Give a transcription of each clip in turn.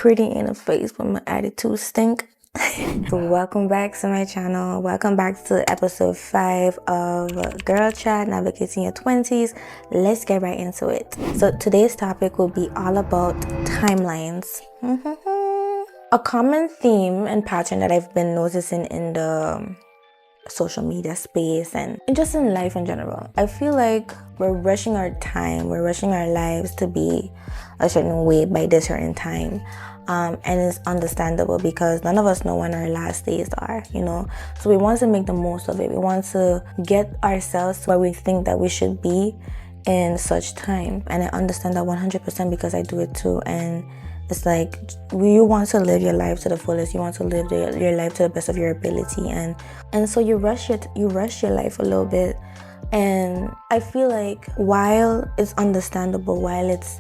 pretty in the face with my attitude stink. Welcome back to my channel. Welcome back to episode 5 of Girl Chat, Navigating Your 20s. Let's get right into it. So today's topic will be all about timelines. A common theme and pattern that I've been noticing in the social media space and just in life in general. I feel like we're rushing our time, we're rushing our lives to be a certain way by this certain time. And it's understandable because none of us know when our last days are, So we want to make the most of it. We want to get ourselves where we think that we should be in such time. And I understand that 100% because I do it too. And it's like you want to live your life to the fullest. You want to live your life to the best of your ability, and so you rush your life a little bit. And I feel like while it's understandable, while it's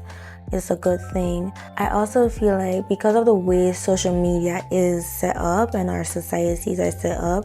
a good thing, I also feel like because of the way social media is set up and our societies are set up,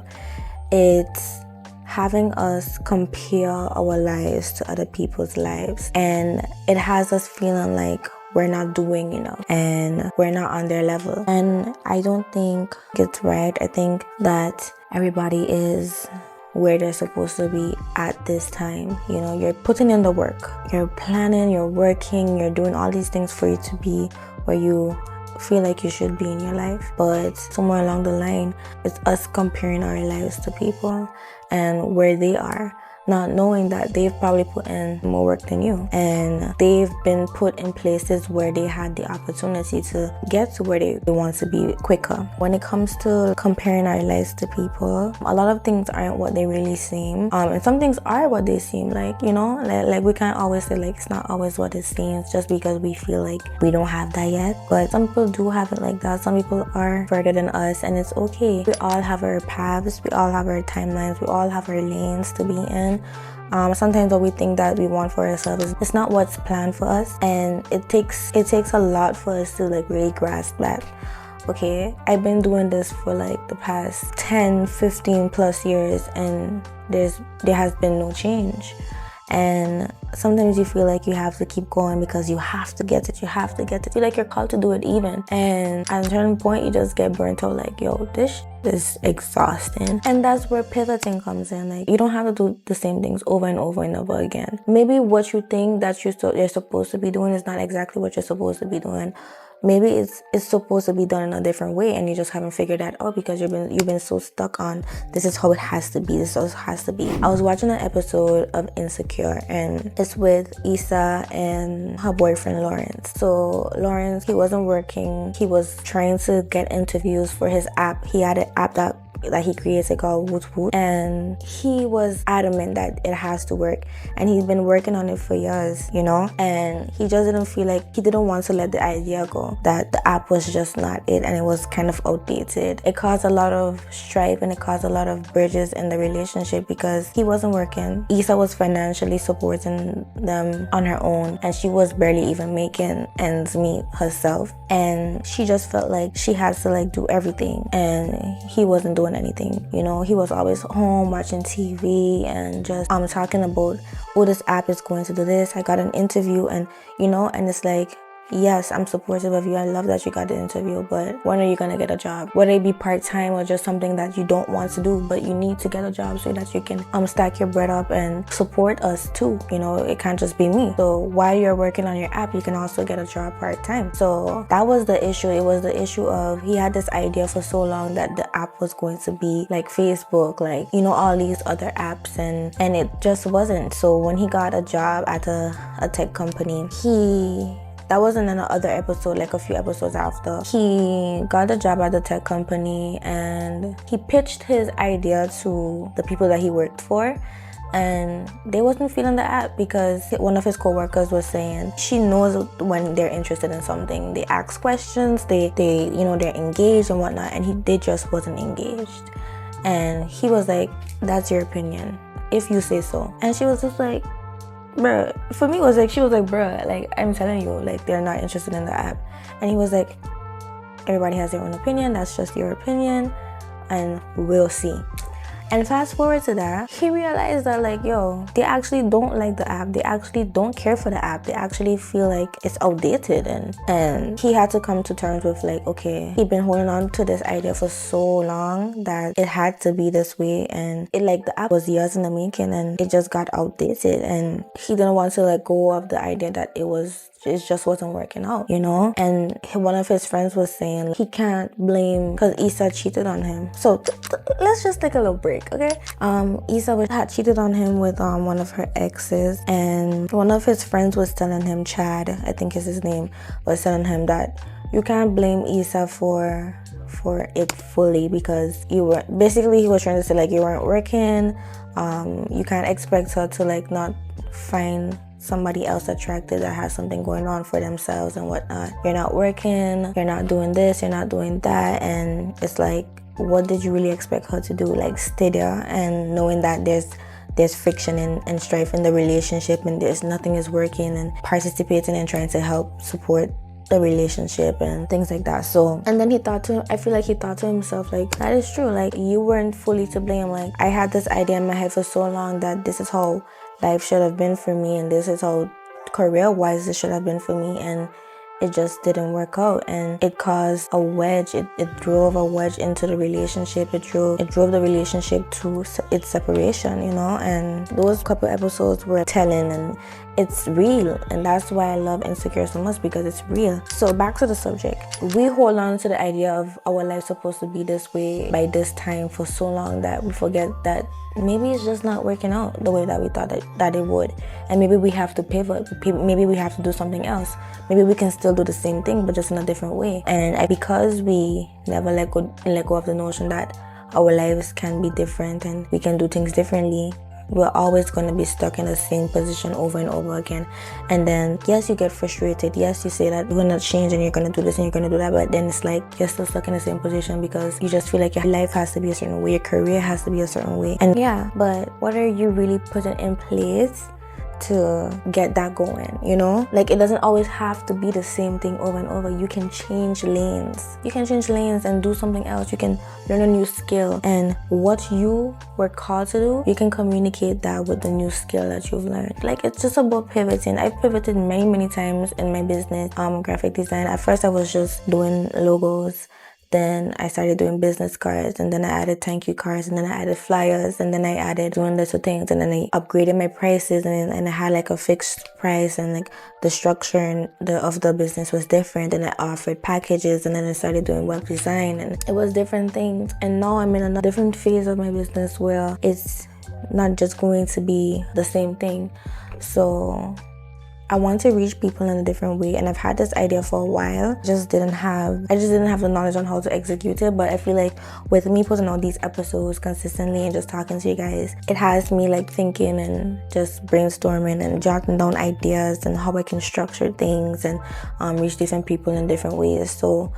it's having us compare our lives to other people's lives, and it has us feeling like we're not doing enough and we're not on their level. And I don't think it's right. I think that everybody is where they're supposed to be at this time. You're putting in the work, you're planning, you're working, you're doing all these things for you to be where you feel like you should be in your life. But somewhere along the line, it's us comparing our lives to people and where they are, not knowing that they've probably put in more work than you, and they've been put in places where they had the opportunity to get to where they want to be quicker. When it comes to comparing our lives to people, a lot of things aren't what they really seem, and some things are what they seem like. Like we can't always say like it's not always what it seems just because we feel like we don't have that yet. But some people do have it like that. Some people are further than us, and it's okay. We all have our paths, we all have our timelines, we all have our lanes to be in. Sometimes what we think that we want for ourselves, it's not what's planned for us, and it takes a lot for us to like really grasp that. Okay, I've been doing this for like the past 10-15 plus years, and there has been no change. And sometimes you feel like you have to keep going because you have to get it. You feel like you're called to do it even. And at a certain point, you just get burnt out like, yo, this is exhausting. And that's where pivoting comes in. Like, you don't have to do the same things over and over and over again. Maybe what you think that you're supposed to be doing is not exactly what you're supposed to be doing. Maybe it's supposed to be done in a different way, and you just haven't figured that out because you've been so stuck on this is how it has to be. This is how it has to be. I was watching an episode of Insecure, and it's with Issa and her boyfriend Lawrence. So Lawrence, he wasn't working. He was trying to get interviews for his app. He had an app that he created called Woot Woot, and he was adamant that it has to work, and he's been working on it for years, and he just didn't feel like, he didn't want to let the idea go that the app was just not it, and it was kind of outdated. It caused a lot of strife, and it caused a lot of bridges in the relationship because he wasn't working. Issa was financially supporting them on her own, and she was barely even making ends meet herself, and she just felt like she had to like do everything, and he wasn't doing anything. He was always home watching TV and just talking about, oh, this app is going to do this. I got an interview, and and it's like, yes, I'm supportive of you. I love that you got the interview, but when are you gonna get a job? Whether it be part-time or just something that you don't want to do, but you need to get a job so that you can stack your bread up and support us too. It can't just be me. So while you're working on your app, you can also get a job part-time. So that was the issue. It was the issue of, he had this idea for so long that the app was going to be like Facebook, like all these other apps, and it just wasn't. So when he got a job at a tech company, that wasn't in another episode, like a few episodes after. He got a job at the tech company, and he pitched his idea to the people that he worked for, and they wasn't feeling the app because one of his coworkers was saying she knows when they're interested in something. They ask questions, they're engaged and whatnot, and they just wasn't engaged. And he was like, that's your opinion, if you say so. And she was just like, bruh, for me it was like, she was like, bruh, like, I'm telling you, like, they're not interested in the app. And he was like, everybody has their own opinion, that's just your opinion, and we'll see. And fast forward to that, he realized that like, yo, they actually don't like the app. They actually don't care for the app. They actually feel like it's outdated, and he had to come to terms with like, okay, he'd been holding on to this idea for so long that it had to be this way, and it like the app was years in the making and it just got outdated, and he didn't want to let go of the idea that it just wasn't working out, you know? And one of his friends was saying he can't blame because Issa cheated on him. So let's just take a little break, okay? Issa had cheated on him with one of her exes, and one of his friends was telling him, Chad, I think is his name, was telling him that you can't blame Issa for it fully, because he was trying to say like you weren't working. You can't expect her to like not find somebody else attractive that has something going on for themselves and whatnot. You're not working, you're not doing this, you're not doing that, and it's like, what did you really expect her to do? Like stay there and knowing that there's friction and strife in the relationship, and nothing is working, and participating and trying to help support the relationship and things like that. So, and then I feel like he thought to himself, like, that is true, like you weren't fully to blame. Like I had this idea in my head for so long that this is how life should have been for me, and this is how career-wise it should have been for me, and it just didn't work out, and it caused a wedge. It drove a wedge into the relationship. It drove the relationship to its separation, you know. And those couple episodes were telling, and it's real, and that's why I love Insecure so much, because it's real. So back to the subject, we hold on to the idea of our life supposed to be this way by this time for so long that we forget that maybe it's just not working out the way that we thought that it would, and maybe we have to pivot. Maybe we have to do something else. Maybe we can still do the same thing but just in a different way. And because we never let go of the notion that our lives can be different and we can do things differently, we're always going to be stuck in the same position over and over again. And then yes, you get frustrated, yes, you say that you're going to change and you're going to do this and you're going to do that, but then it's like you're still stuck in the same position because you just feel like your life has to be a certain way, your career has to be a certain way. And yeah, but what are you really putting in place to get that going, you know? Like, it doesn't always have to be the same thing over and over. You can change lanes. You can change lanes and do something else. You can learn a new skill, and what you were called to do, you can communicate that with the new skill that you've learned. Like, it's just about pivoting. I've pivoted many times in my business, graphic design. At first I was just doing logos, then I started doing business cards, and then I added thank you cards, and then I added flyers, and then I added doing little things, and then I upgraded my prices, and I had like a fixed price, and like the structure of the business was different, and I offered packages, and then I started doing web design, and it was different things. And now I'm in a different phase of my business where it's not just going to be the same thing. So I want to reach people in a different way, and I've had this idea for a while. I just didn't have the knowledge on how to execute it. But I feel like with me putting out these episodes consistently and just talking to you guys, it has me like thinking and just brainstorming and jotting down ideas and how I can structure things and reach different people in different ways. So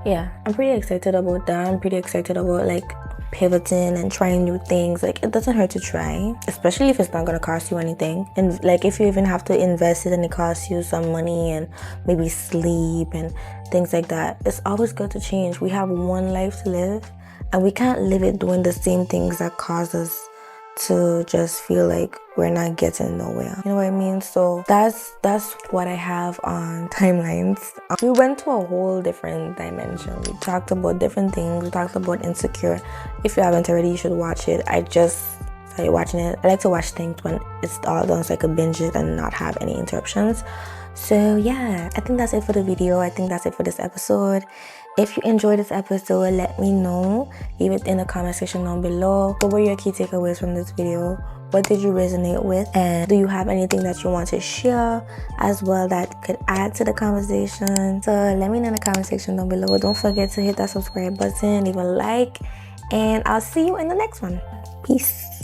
yeah, I'm pretty excited about that. I'm pretty excited about like pivoting and trying new things. Like, it doesn't hurt to try, especially if it's not gonna cost you anything. And like, if you even have to invest it and it costs you some money and maybe sleep and things like that, it's always good to change. We have one life to live, and we can't live it doing the same things that cause us to just feel like we're not getting nowhere. You know what I mean? So that's what I have on timelines. We went to a whole different dimension. We talked about different things. We talked about Insecure. If you haven't already, you should watch it. I just started watching it. I like to watch things when it's all done so I could binge it and not have any interruptions. So yeah, I think that's it for the video. I think that's it for this episode. If you enjoyed this episode, let me know. Leave it in the comment section down below. What were your key takeaways from this video? What did you resonate with? And do you have anything that you want to share as well that could add to the conversation? So let me know in the comment section down below. Don't forget to hit that subscribe button, leave a like, and I'll see you in the next one. Peace.